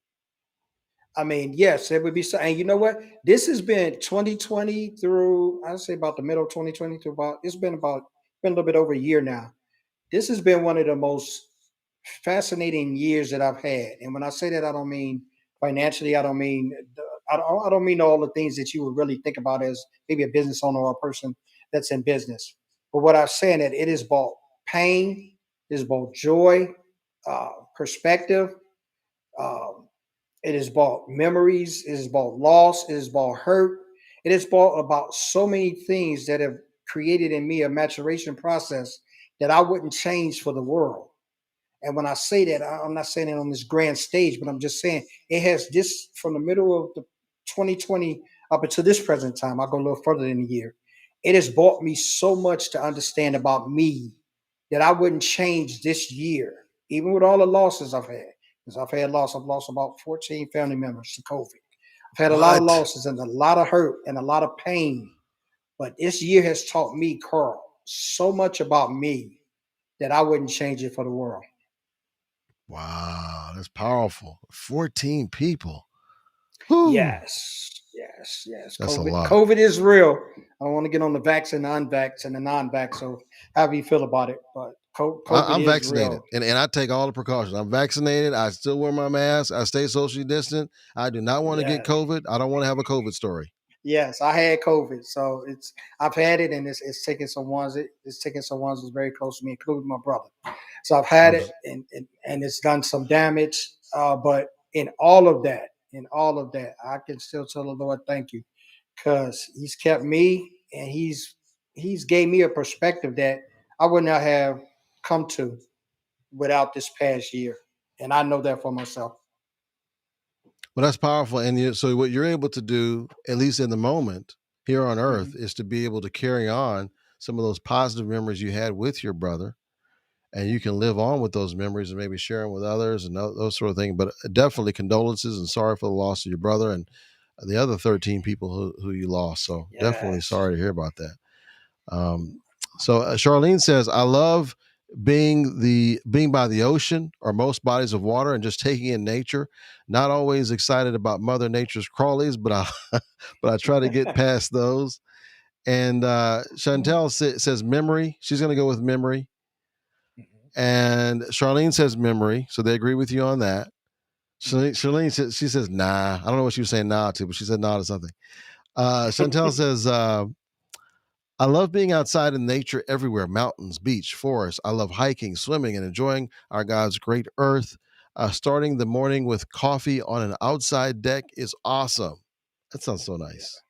B: I mean, yes, it would be so. And you know what? This has been 2020 through, I'd say about the middle of 2020 to about, been a little bit over a year now. This has been one of the most fascinating years that I've had. And when I say that, I don't mean financially. I don't mean all the things that you would really think about as maybe a business owner or a person that's in business. But what I'm saying that it is both pain, it is both joy, perspective. Um, it is about memories. It is about loss. It is about hurt. It is about so many things that have created in me a maturation process that I wouldn't change for the world. And when I say that, I'm not saying it on this grand stage, but I'm just saying it has this from the middle of the 2020 up until this present time. I'll go a little further than a year. It has brought me so much to understand about me that I wouldn't change this year, even with all the losses I've had. Because I've lost about 14 family members to COVID. I've had a lot of
A: What?
B: losses and a lot of hurt and a lot of pain. But this year has taught me, Carl, so much about me that I wouldn't change it for the world.
A: Wow, that's powerful. 14 people. Whew.
B: Yes.
A: That's a
B: COVID,
A: lot.
B: COVID is real. I don't want to get on the vax and the unvax and the non-vax. So however you feel about it, but COVID
A: I'm
B: is
A: vaccinated
B: real.
A: and I take all the precautions. I'm vaccinated. I still wear my mask. I stay socially distant. I do not want to get
B: Yeah.
A: COVID. I don't want to have a COVID story.
B: Yes, I had COVID, so I've had it, and it's taking some ones. It's taking some ones that's very close to me, including my brother. So I've had
A: I'm
B: it, and it's done some damage. But in all of that, I can still tell the Lord thank you, because He's kept me, and He's gave me a perspective that I would not have come to without this past year, and I know that for myself.
A: Well, that's powerful. And so, what you're able to do, at least in the moment here on earth,
B: Mhm.
A: is to be able to carry on some of those positive memories you had with your brother. And you can live on with those memories and maybe share them with others and those sort of things. But definitely condolences and sorry for the loss of your brother and the other 13 people who you lost. So, definitely
B: Yes.
A: sorry to hear about that. Um, Charlene says, "I love being by the ocean or most bodies of water and just taking in nature. Not always excited about Mother Nature's crawlies, but I but I try to get past those." And Chantel says memory. She's going to go with memory.
B: Mhm.
A: And Charlene says memory. So they agree with you on that.
B: Mhm.
A: Charlene says, she says nah. I don't know what she was saying nah to, but she said nah to something. Chantel says I love being outside in nature everywhere mountains, beach, forest. I love hiking, swimming, and enjoying our God's great earth. Starting the morning with coffee on an outside deck is awesome. That sounds so nice.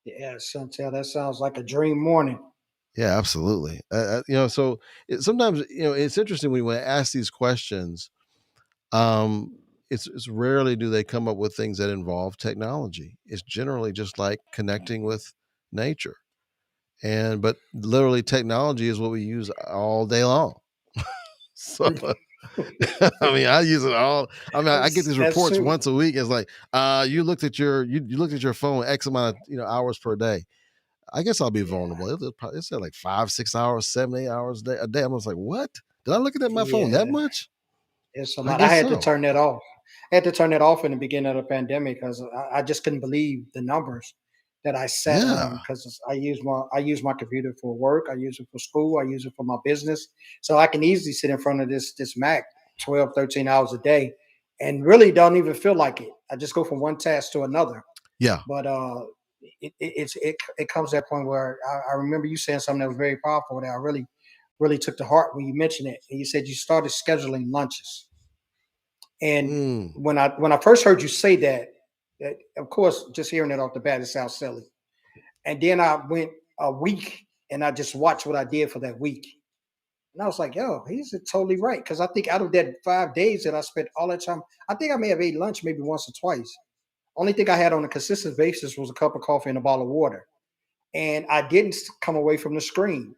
B: Yeah, Chantel, that sounds like a dream morning.
A: Yeah, absolutely. So sometimes it's interesting when we ask these questions. Um, it's rarely do they come up with things that involve technology. It's generally just like connecting with nature. But literally technology is what we use all day long. So I mean, I use it all. I mean, I get these
B: That's
A: reports
B: true.
A: once a week. It's like, you looked at your phone X amount of hours per day. I guess I'll be
B: Yeah,
A: vulnerable. It said like 5, 6 hours, 7, 8 hours a day. I was like, what? Did I look at my phone that
B: yeah,
A: much?
B: it's a
A: I
B: lot. I
A: guess
B: had to
A: so.
B: turn that off. I had to turn that off in the beginning of the pandemic because I just couldn't believe the numbers that I sat
A: Yeah,
B: on because I use my computer for work. I use it for school. I use it for my business. So I can easily sit in front of this Mac 12, 13 hours a day and really don't even feel like it. I just go from one task to another.
A: yeah,
B: But it comes to that point where I remember you saying something that was very powerful that I really took to heart when you mentioned it. And you said you started scheduling lunches. And
A: mm,
B: when I first heard you say that of course, just hearing it off the bat, it sounds silly. And then I went a week and I just watched what I did for that week. And I was like, yo, he's totally right. Because I think out of that 5 days that I spent all that time, I think I may have ate lunch maybe once or twice. Only thing I had on a consistent basis was a cup of coffee and a bottle of water. And I didn't come away from the screen.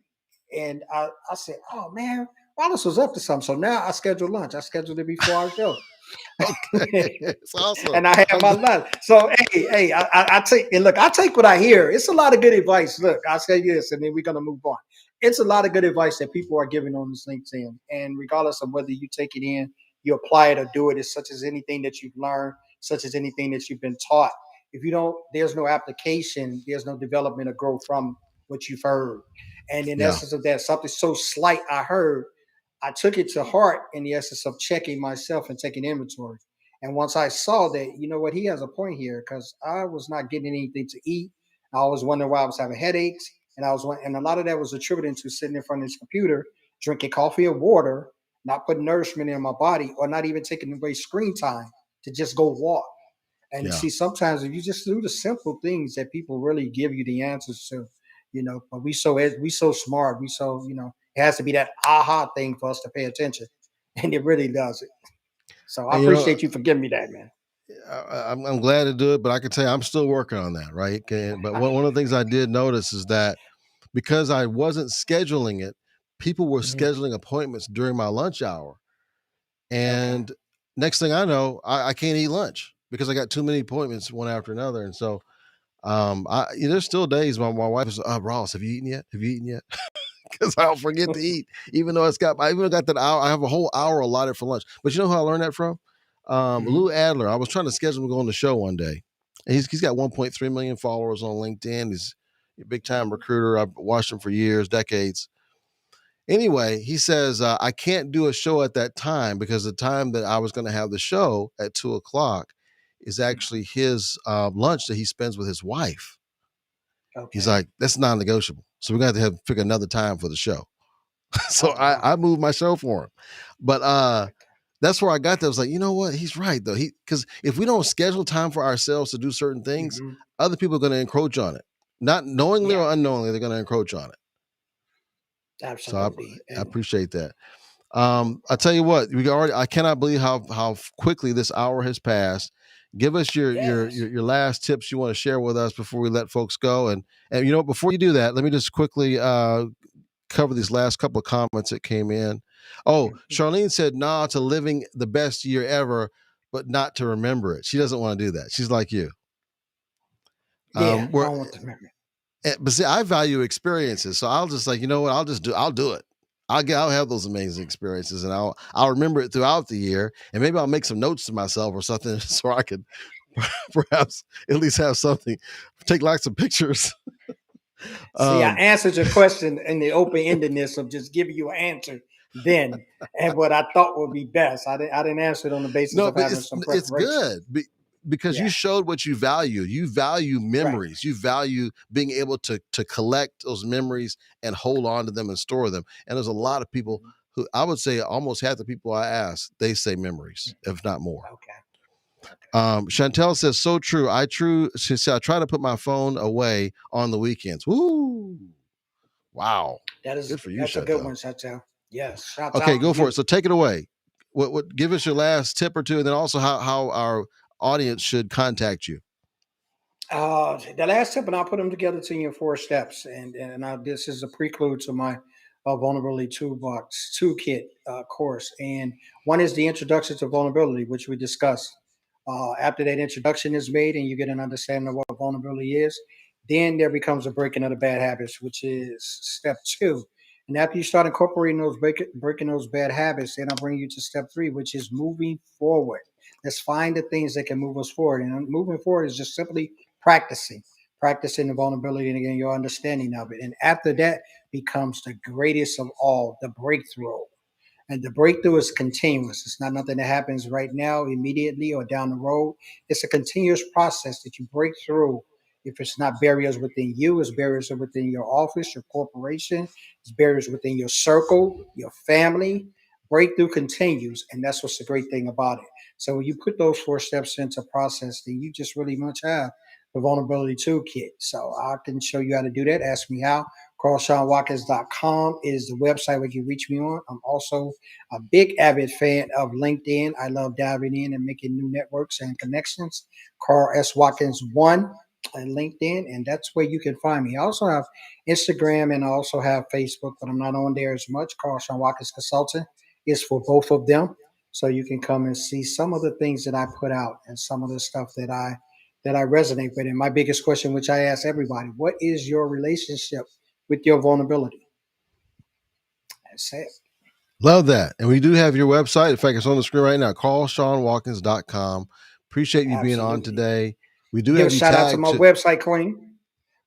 B: And I said, oh man, Wallace was up to something. So now I scheduled lunch. I scheduled it before our show.
A: okay, it's awesome.
B: And I have
A: I'm
B: my
A: glad.
B: lunch. So hey, I take and look, I take what I hear. It's a lot of good advice. Look, I'll say this, and then we're gonna move on. It's a lot of good advice that people are giving on this LinkedIn. And regardless of whether you take it in, you apply it or do it, it's such as anything that you've learned, such as anything that you've been taught. If you don't, there's no application, there's no development or growth from what you've heard. And in
A: Yeah,
B: essence of that, something so slight I heard, I took it to heart in the essence of checking myself and taking inventory. And once I saw that, you know what, he has a point here because I was not getting anything to eat. I always wondering why I was having headaches, and a lot of that was attributed to sitting in front of this computer, drinking coffee or water, not putting nourishment in my body, or not even taking away screen time to just go walk. And you
A: yeah,
B: see, sometimes if you just do the simple things that people really give you the answers to, but we so smart, we so It has to be that aha thing for us to pay attention, and it really does it. So I
A: And
B: appreciate you for giving me that, man.
A: I'm glad to do it, but I can tell you I'm still working on that, right? But one of the things I did notice is that because I wasn't scheduling it, people were
B: Mhm.
A: scheduling appointments during my lunch hour.
B: Okay.
A: And next thing I know, I can't eat lunch because I got too many appointments one after another. And so there's still days when my wife is, Ross, have you eaten yet? Have you eaten yet? Because I'll forget to eat, even though I even got that hour. I have a whole hour allotted for lunch. But you know who I learned that from?
B: Mhm.
A: Lou Adler. I was trying to schedule him to go on the show one day. And he's got 1.3 million followers on LinkedIn. He's a big time recruiter. I've watched him for years, decades. Anyway, he says, I can't do a show at that time because the time that I was going to have the show at 2:00 is actually his lunch that he spends with his wife. He's
B: Okay.
A: like, that's non negotiable. So we're going to have to figure another time for the show. So
B: Oh wow.
A: I moved my show for him. But
B: Okay.
A: that's where I got that. I was like, you know what? He's right, though. Because if we don't schedule time for ourselves to do certain things,
B: Mhm.
A: other people are going to encroach on it. Not knowingly
B: Yeah.
A: or unknowingly, they're going to encroach on it. So
B: Absolutely.
A: I
B: And
A: appreciate that. I tell you what, I cannot believe how quickly this hour has passed. Give us
B: yes.
A: your last tips you want to share with us before we let folks go. And before you do that, let me just quickly cover these last couple of comments that came in. Oh,
B: Mhm.
A: Charlene said, nah to living the best year ever, but not to remember it. She doesn't want to do that. She's like you.
B: Yeah. I
A: Where
B: don't want to remember.
A: But see, I value experiences, so I'll just like, you know what, I'll do it. I'll have those amazing experiences, and I'll remember it throughout the year, and maybe I'll make some notes to myself or something so I could perhaps at least have something, take lots of pictures.
B: See, I
A: um,
B: answered your question in the open endedness of just giving you an answer then and what I thought would be best. I didn't answer it on the basis
A: no,
B: of
A: but
B: having some
A: it's
B: preparation.
A: good because you
B: Yeah.
A: showed what you value. You value
B: Right.
A: memories. You value being able to collect those memories and hold on to them and store them. And there's a lot of people
B: Mhm.
A: who I would say almost half the people I ask, they say memories, if not more.
B: Okay. Okay.
A: Chantel says, so true. She said, I try to put my phone away on the weekends. Woo. Wow. Good for you,
B: That's a good
A: Chantel.
B: one, Chantel. Yes. Shouts
A: Okay,
B: out to
A: go for it.
B: you.
A: So take it away. What give us your last tip or two, and then also how our audience should contact you.
B: The last tip, and I'll put them together to you in 4 steps. This is a prelude to my vulnerability toolbox toolkit course. And one is the introduction to vulnerability, which we discussed. After that introduction is made and you get an understanding of what vulnerability is, then there becomes a breaking of the bad habits, which is step two. And after you start incorporating breaking those bad habits, then I'll bring you to step three, which is moving forward. Let's find the things that can move us forward. And moving forward is just simply practicing the vulnerability and again your understanding of it. And after that becomes the greatest of all, the breakthrough. And the breakthrough is continuous. It's not nothing that happens right now, immediately, or down the road. It's a continuous process that you break through. If it's not barriers within you, it's barriers within your office, your corporation, it's barriers within your circle, your family. Breakthrough continues, and that's what's the great thing about it. So when you put those 4 steps into process, then you just really much have the vulnerability toolkit. So I can show you how to do that. Ask me how. CarlShawnWatkins.com is the website where you can reach me on. I'm also a big avid fan of LinkedIn. I love diving in and making new networks and connections. Carl S. Watkins 1 and LinkedIn, and that's where you can find me. I also have Instagram and I also have Facebook, but I'm not on there as much. Carl Sean Watkins Consulting is for both of them. So you can come and see some of the things that I put out and some of the stuff that I resonate with. And my biggest question, which I ask everybody, what is your relationship with your vulnerability? That's it.
A: Love that. And we do have your website. In fact, it's on the screen right now. CarlShawnWatkins.com. Appreciate you being on
B: Absolutely.
A: today. We do
B: Give a
A: have you
B: shout out to
A: tagged
B: my
A: to
B: website queen.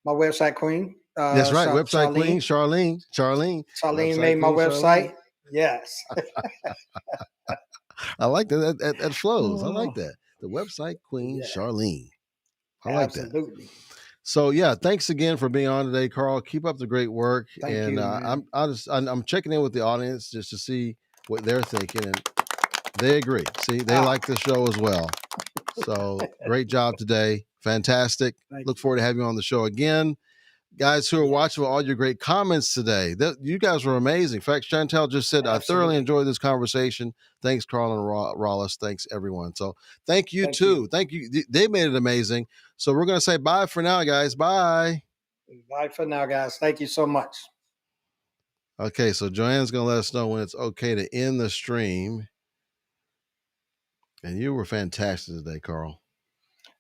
B: My website queen,
A: that's right, website queen,
B: Charlene.
A: Charlene.
B: Charlene
A: Website
B: made my
A: queen, Charlene.
B: website. Yes.
A: I like that. That flows. I like
B: Oh,
A: that. The website queen,
B: yeah,
A: Charlene. I like that.
B: absolutely.
A: So yeah, thanks again for being on today, Carl. Keep up the great work,
B: Thank
A: and
B: you, man.
A: I'm checking in with the audience just to see what they're thinking, and they agree. See, they
B: Ah,
A: like the show as well. So great job today, fantastic.
B: thank
A: Look
B: you.
A: forward to having you on the show again. guys who are
B: Yes,
A: watching with all your great comments today. You guys were amazing. In fact, Chantel just said, I thoroughly
B: absolutely.
A: enjoyed this conversation. Thanks, Carl and Rollis. Thanks, everyone. So thank you,
B: Thank you.
A: too. Thank you. They made it amazing. So we're going to say bye for now, guys. Bye.
B: Bye for now, guys. Thank you so much.
A: Okay, so Joanne's going to let us know when it's okay to end the stream. And you were fantastic today, Carl.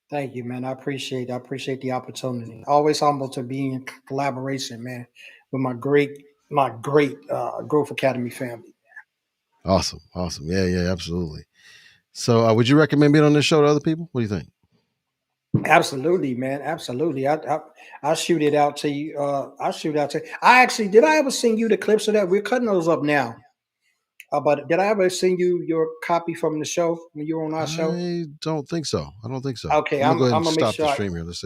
B: Thank you, man. I appreciate the opportunity. Always humble to be in collaboration, man, with my great Growth Academy family.
A: Awesome. Yeah, absolutely. So would you recommend being on this show to other people? What do you think?
B: Absolutely, man. Absolutely. I'll shoot it out to you. I'll shoot it out to you. I actually did I ever send you the clips of that? We're cutting those up now. But did I ever send you your copy from the show when you were on our show?
A: I don't think so.
B: Okay,
A: I'm going to go ahead
B: I'm
A: and
B: gonna make
A: stop the
B: sure
A: stream here. Let's see.